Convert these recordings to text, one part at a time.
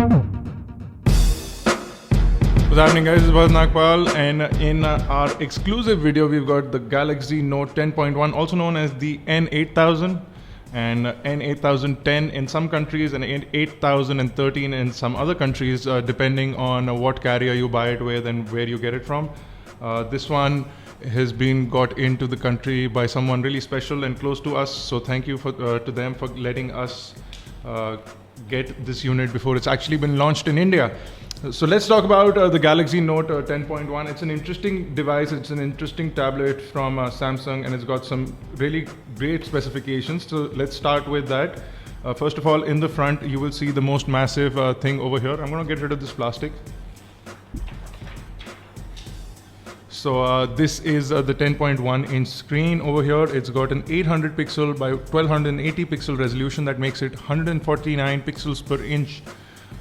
What's happening, guys? This is Nagpal, and in our exclusive video we've got the Galaxy Note 10.1, also known as the N8000 and N8010 in some countries and N8013 in some other countries, depending on what carrier you buy it with and where you get it from. This one has been got into the country by someone really special and close to us, so thank you to them for letting us get this unit before it's actually been launched in India. So let's talk about the Galaxy Note 10.1. It's an interesting device. It's an interesting tablet from Samsung, and it's got some really great specifications. So let's start with that. First of all, in the front, you will see the most massive thing over here. I'm going to get rid of this plastic. So this is the 10.1 inch screen over here. It's got an 800 pixel by 1280 pixel resolution that makes it 149 pixels per inch.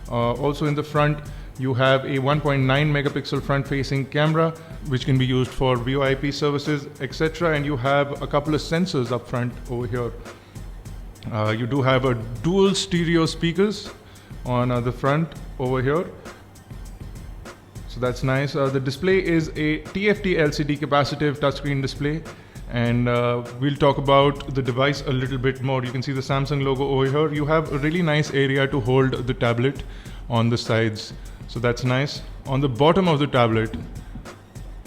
Also in the front, you have a 1.9 megapixel front facing camera, which can be used for VoIP services, etc. And you have a couple of sensors up front over here. You do have a dual stereo speakers on the front over here. So that's nice. The display is a TFT LCD capacitive touchscreen display, and we'll talk about the device a little bit more. You can see the Samsung logo over here. You have a really nice area to hold the tablet on the sides, so that's nice. On the bottom of the tablet,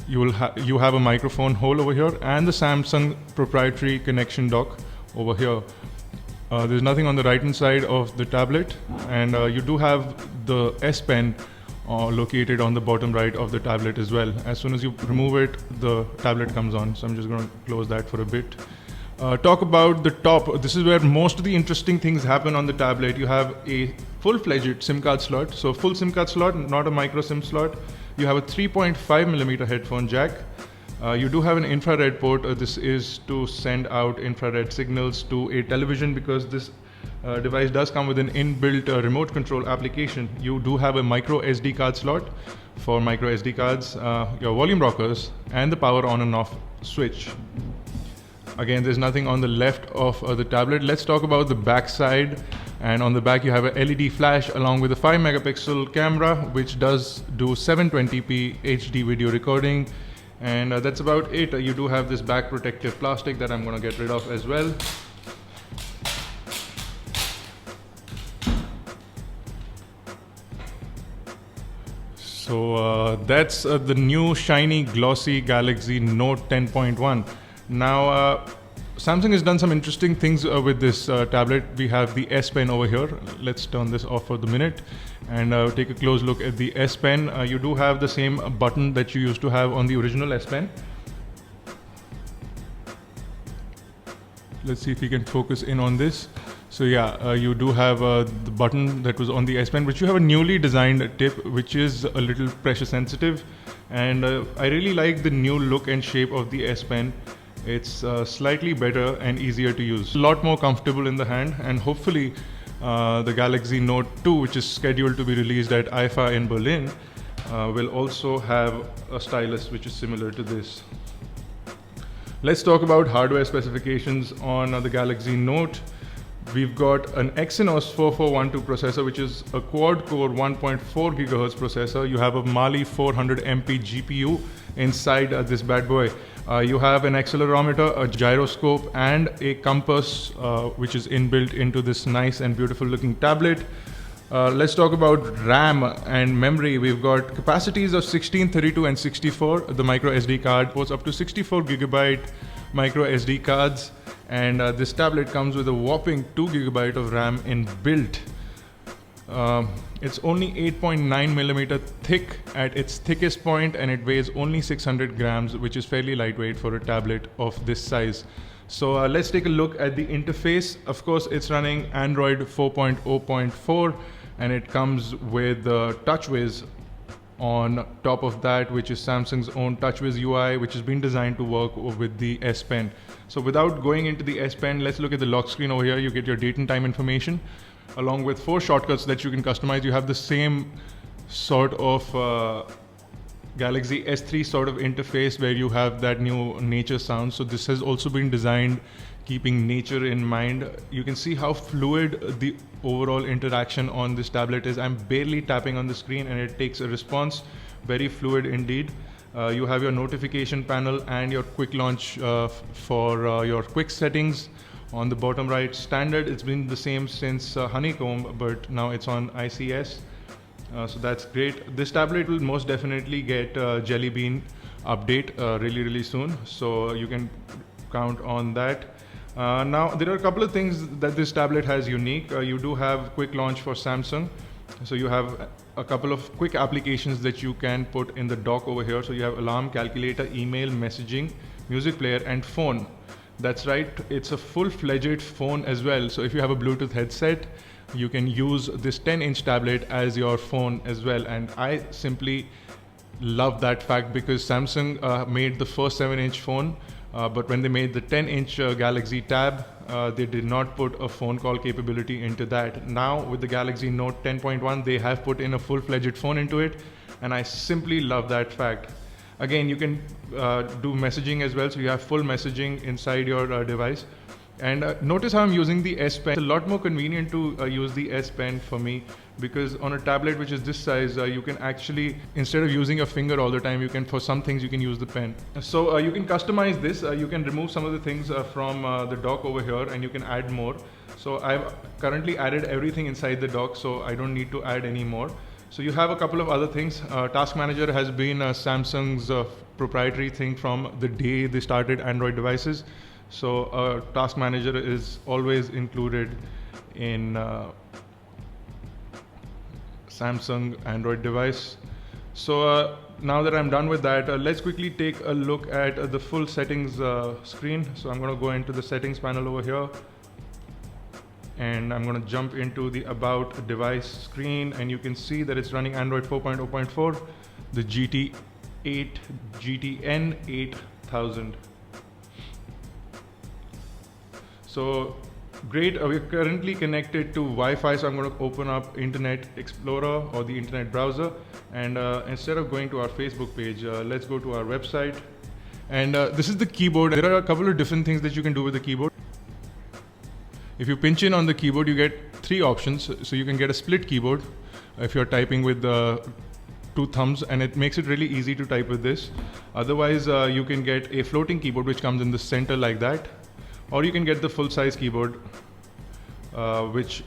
you have a microphone hole over here and the Samsung proprietary connection dock over here. There's nothing on the right hand side of the tablet, and you do have the S Pen located on the bottom right of the tablet as well. As soon as you remove it, the tablet comes on. So I'm just going to close that for a bit. Talk about the top. This is where most of the interesting things happen on the tablet. You have a full-fledged SIM card slot. So full SIM card slot, not a micro SIM slot. You have a 3.5mm headphone jack. You do have an infrared port. This is to send out infrared signals to a television, because this device does come with an inbuilt remote control application. You do have a micro SD card slot for micro SD cards, your volume rockers, and the power on and off switch. Again, there's nothing on the left of the tablet. Let's talk about the back side. And on the back, you have a LED flash along with a 5 megapixel camera, which does do 720p HD video recording. And that's about it. You do have this back protective plastic that I'm going to get rid of as well. So that's the new shiny glossy Galaxy Note 10.1. Now Samsung has done some interesting things with this tablet. We have the S Pen over here. Let's turn this off for the minute and take a close look at the S Pen. You do have the same button that you used to have on the original S Pen. Let's see if we can focus in on this. So yeah, you do have the button that was on the S Pen, but you have a newly designed tip, which is a little pressure sensitive. And I really like the new look and shape of the S Pen. It's slightly better and easier to use. A lot more comfortable in the hand, and hopefully the Galaxy Note 2, which is scheduled to be released at IFA in Berlin, will also have a stylus which is similar to this. Let's talk about hardware specifications on the Galaxy Note. We've got an Exynos 4412 processor, which is a quad-core 1.4 GHz processor. You have a Mali 400MP GPU inside this bad boy. You have an accelerometer, a gyroscope, and a compass, which is inbuilt into this nice and beautiful looking tablet. Let's talk about RAM and memory. We've got capacities of 16, 32, and 64. The micro SD card ports up to 64 gigabyte micro SD cards. And this tablet comes with a whopping 2 GB of RAM inbuilt. It's only 8.9mm thick at its thickest point, and it weighs only 600 grams, which is fairly lightweight for a tablet of this size. So let's take a look at the interface. Of course, it's running Android 4.0.4, and it comes with TouchWiz on top of that, which is Samsung's own TouchWiz UI, which has been designed to work with the S Pen. So without going into the S Pen, let's look at the lock screen over here. You get your date and time information along with 4 shortcuts that you can customize. You have the same sort of Galaxy S3 sort of interface where you have that new nature sound. So this has also been designed keeping nature in mind. You can see how fluid the overall interaction on this tablet is. I'm barely tapping on the screen and it takes a response. Very fluid indeed. You have your notification panel and your quick launch for your quick settings on the bottom right. Standard, it's been the same since Honeycomb, but now it's on ICS. So that's great. This tablet will most definitely get Jelly Bean update really soon. So you can count on that. Now there are a couple of things that this tablet has unique. You do have quick launch for Samsung. So you have a couple of quick applications that you can put in the dock over here. So you have alarm, calculator, email, messaging, music player, and phone. That's right, it's a full-fledged phone as well. So if you have a Bluetooth headset, you can use this 10-inch tablet as your phone as well. And I simply love that fact because Samsung made the first 7-inch phone, but when they made the 10-inch Galaxy Tab, they did not put a phone call capability into that. Now with the Galaxy Note 10.1, they have put in a full-fledged phone into it, and I simply love that fact. Again, you can do messaging as well, so you have full messaging inside your device. And notice how I'm using the S Pen. It's a lot more convenient to use the S Pen for me, because on a tablet which is this size, you can actually, instead of using your finger all the time, you can, for some things, you can use the pen. So you can customize this. You can remove some of the things from the dock over here, and you can add more. So I've currently added everything inside the dock, so I don't need to add any more. So you have a couple of other things. Task Manager has been Samsung's proprietary thing from the day they started Android devices. So Task Manager is always included in Samsung Android device. So now that I'm done with that, let's quickly take a look at the full settings screen. So I'm going to go into the settings panel over here, and I'm going to jump into the About Device screen, and you can see that it's running Android 4.0.4, the GTN 8000. So great, we're currently connected to Wi-Fi, so I'm going to open up Internet Explorer or the Internet browser, and instead of going to our Facebook page, let's go to our website. And this is the keyboard. There are a couple of different things that you can do with the keyboard. If you pinch in on the keyboard, you get 3 options. So you can get a split keyboard if you're typing with 2 thumbs, and it makes it really easy to type with this. Otherwise, you can get a floating keyboard which comes in the center like that, or you can get the full-size keyboard, which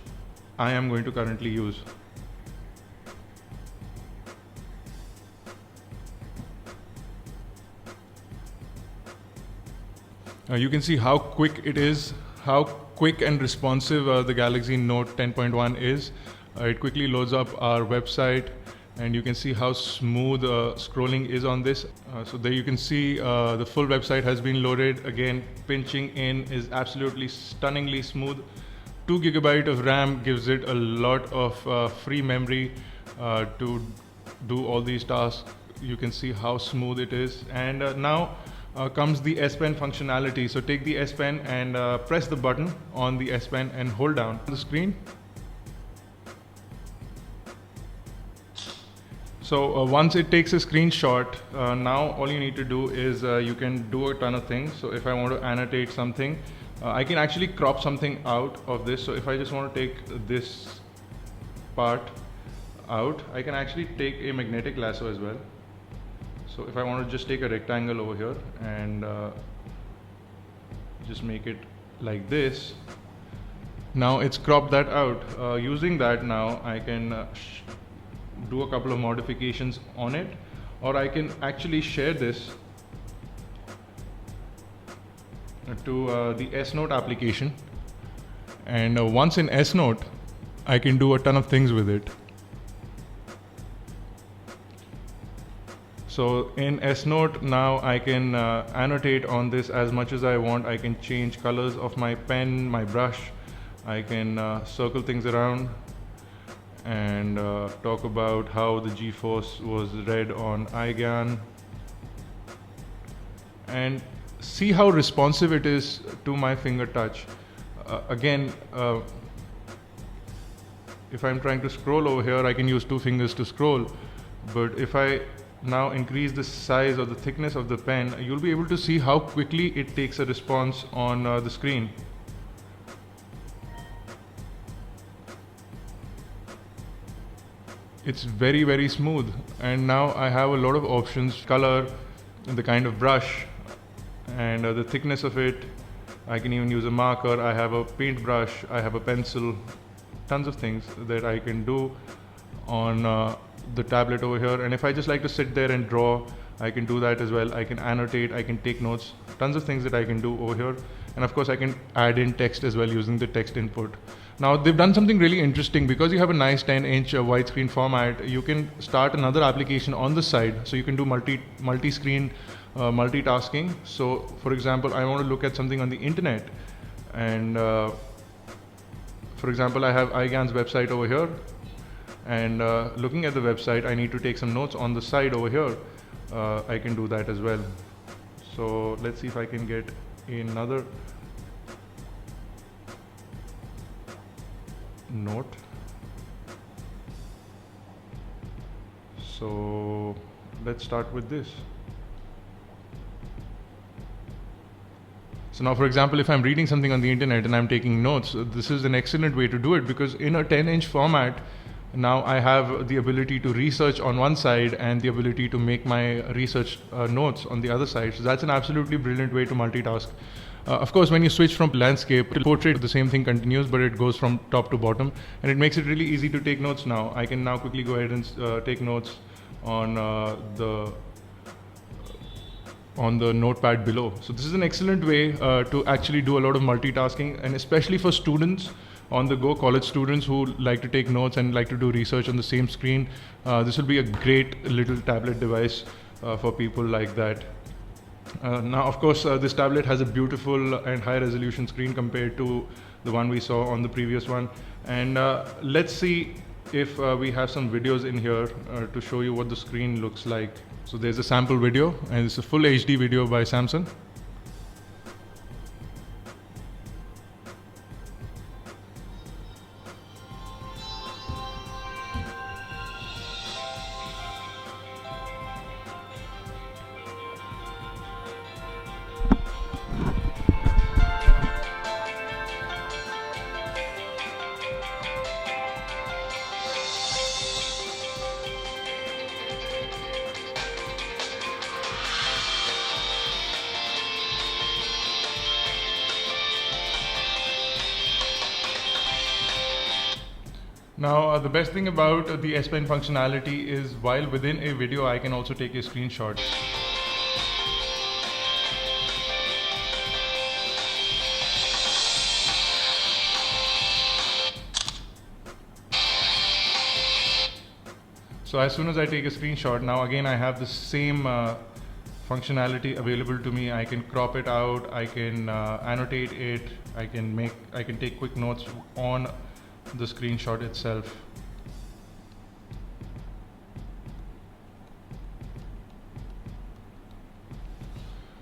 I am going to currently use. You can see how quick it is, how quick and responsive the Galaxy Note 10.1 is. It quickly loads up our website, and you can see how smooth scrolling is on this. So there you can see the full website has been loaded. Again, pinching in is absolutely stunningly smooth. 2 GB of RAM gives it a lot of free memory to do all these tasks. You can see how smooth it is. And now comes the S Pen functionality. So take the S Pen and press the button on the S Pen and hold down the screen. So once it takes a screenshot, now all you need to do is you can do a ton of things. So if I want to annotate something, I can actually crop something out of this. So if I just want to take this part out, I can actually take a magnetic lasso as well. So if I want to just take a rectangle over here and just make it like this, now it's cropped that out. Using that, now I can do a couple of modifications on it, or I can actually share this to the S Note application, and once in S Note I can do a ton of things with it. So in S Note now I can annotate on this as much as I want. I can change colors of my pen, my brush. I can circle things around and talk about how the G-force was read on iGyaan, and see how responsive it is to my finger touch. Again, if I'm trying to scroll over here, I can use 2 fingers to scroll, but if I now increase the size or the thickness of the pen, you'll be able to see how quickly it takes a response on the screen. It's very, very smooth. And now I have a lot of options: color, the kind of brush, and the thickness of it. I can even use a marker. I have a paintbrush, I have a pencil, tons of things that I can do on the tablet over here. And if I just like to sit there and draw, I can do that as well. I can annotate, I can take notes, tons of things that I can do over here. And of course I can add in text as well using the text input. Now they've done something really interesting. Because you have a nice 10-inch widescreen format, you can start another application on the side. So you can do multi-screen multitasking. So for example, I want to look at something on the internet, and for example, I have iGyaan's website over here, and looking at the website, I need to take some notes on the side over here. I can do that as well. So let's see if I can get another note. So let's start with this. So now, for example, if I'm reading something on the internet and I'm taking notes, this is an excellent way to do it, because in a 10-inch format, now I have the ability to research on one side and the ability to make my research notes on the other side. So that's an absolutely brilliant way to multitask. Of course, when you switch from landscape to portrait, the same thing continues, but it goes from top to bottom, and it makes it really easy to take notes now. I can now quickly go ahead and take notes on the notepad below. So this is an excellent way to actually do a lot of multitasking, and especially for students on the go, college students who like to take notes and like to do research on the same screen. This will be a great little tablet device for people like that. Now, of course, this tablet has a beautiful and high resolution screen compared to the one we saw on the previous one. And let's see if we have some videos in here to show you what the screen looks like. So there's a sample video, and it's a full HD video by Samsung. Now, the best thing about the S Pen functionality is while within a video, I can also take a screenshot. So as soon as I take a screenshot, now again I have the same functionality available to me. I can crop it out, I can annotate it, I can take quick notes on the screenshot itself.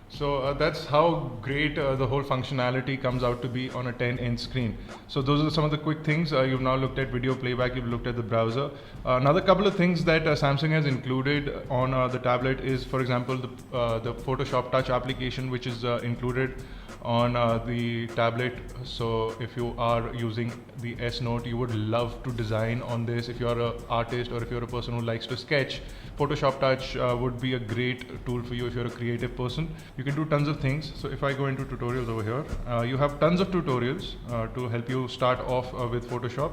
So that's how great the whole functionality comes out to be on a 10-inch screen. So those are some of the quick things. You've now looked at video playback, you've looked at the browser. Another couple of things that Samsung has included on the tablet is, for example, the Photoshop Touch application, which is included on the tablet. So if you are using the S Note, you would love to design on this. If you're an artist or if you're a person who likes to sketch, Photoshop Touch would be a great tool for you if you're a creative person. You can do tons of things. So if I go into tutorials over here, you have tons of tutorials to help you start off with Photoshop.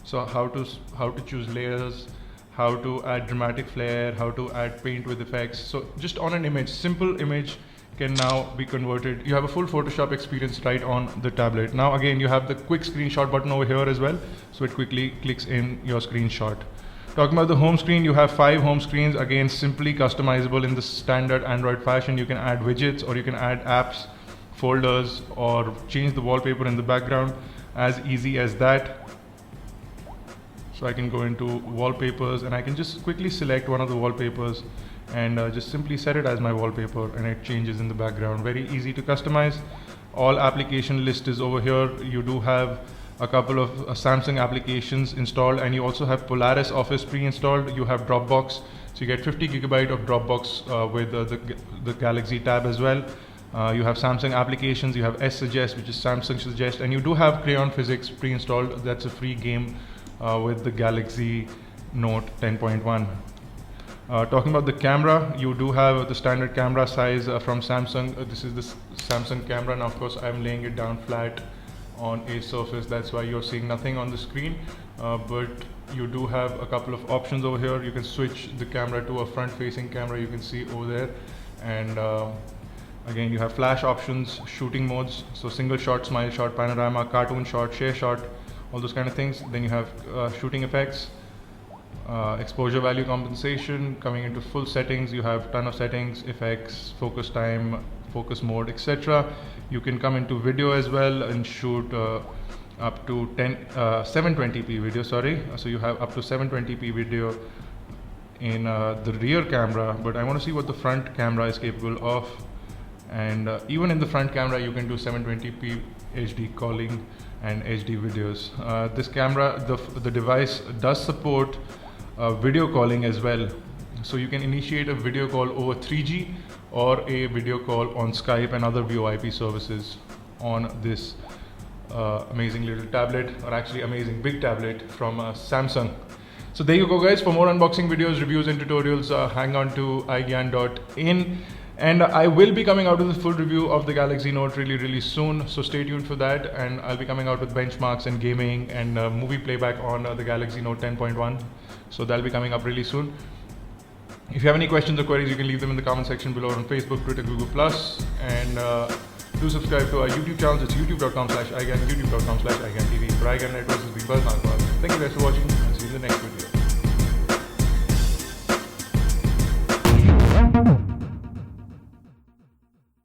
So how to choose layers, how to add dramatic flair, how to add paint with effects. So just on an image, simple image can now be converted. You have a full Photoshop experience right on the tablet. Now again, you have the quick screenshot button over here as well. So it quickly clicks in your screenshot. Talking about the home screen, you have 5 home screens, again simply customizable in the standard Android fashion. You can add widgets, or you can add apps, folders, or change the wallpaper in the background, as easy as that. So I can go into wallpapers and I can just quickly select one of the wallpapers and just simply set it as my wallpaper, and it changes in the background. Very easy to customize. All application list is over here. You do have a couple of Samsung applications installed, and you also have Polaris Office pre-installed. You have Dropbox, So you get 50 gigabyte of Dropbox with the Galaxy Tab as well. You have Samsung applications, you have S Suggest, which is Samsung Suggest, and you do have Crayon Physics pre-installed. That's a free game with the Galaxy Note 10.1. Talking about the camera, you do have the standard camera size from Samsung. This is the Samsung camera. Now, of course, I'm laying it down flat on a surface. That's why you're seeing nothing on the screen. But you do have a couple of options over here. You can switch the camera to a front-facing camera. You can see over there, and again, you have flash options, shooting modes, so single shot, smile shot, panorama, cartoon shot, share shot, all those kind of things. Then you have shooting effects, exposure value compensation. Coming into full settings, you have ton of settings, effects, focus time, focus mode, etc. You can come into video as well and shoot up to 720p video, sorry. So you have up to 720p video in the rear camera, but I want to see what the front camera is capable of. And even in the front camera, you can do 720p HD calling and HD videos. This camera, the device does support video calling as well. So you can initiate a video call over 3G or a video call on Skype and other VoIP services on this amazing little tablet, or actually amazing big tablet from Samsung. So there you go, guys. For more unboxing videos, reviews and tutorials, hang on to iGyaan.in. And I will be coming out with a full review of the Galaxy Note really soon, so stay tuned for that. And I'll be coming out with benchmarks and gaming and movie playback on the Galaxy Note 10.1. So that'll be coming up really soon. If you have any questions or queries, you can leave them in the comment section below on Facebook, Twitter, Google+. And do subscribe to our YouTube channels. It's youtube.com/iGyaan, youtube.com/iGyaanTV. For iGyaan Networks, this has been Buzz. Thank you guys for watching. I'll see you in the next video.